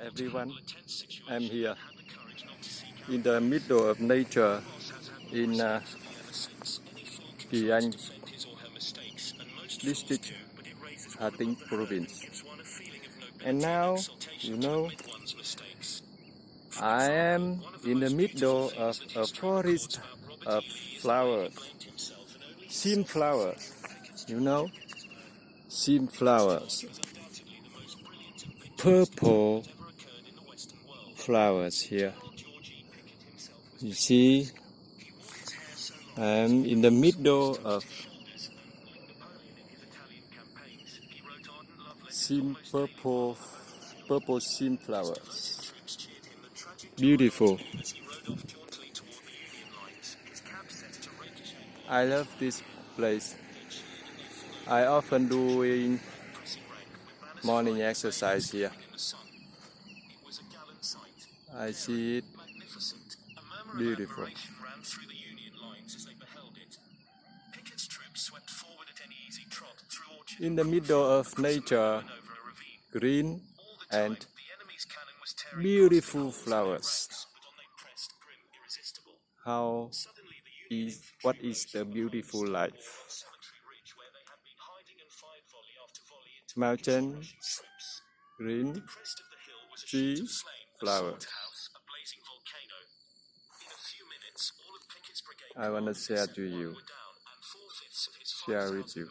everyone. I'm here in the middle of nature in Tinh district, Tinh province. And now, I am in the middle of a forest of flowers, sim flowers, sim flowers, purple flowers here. You see, I'm in the middle of purple sim flowers. Beautiful. I love this place. I often doing morning exercise here. I see it beautiful. In the middle of nature, green and beautiful flowers. What is the beautiful life? Mountains, green, trees, flowers. I want to share to you, share with you.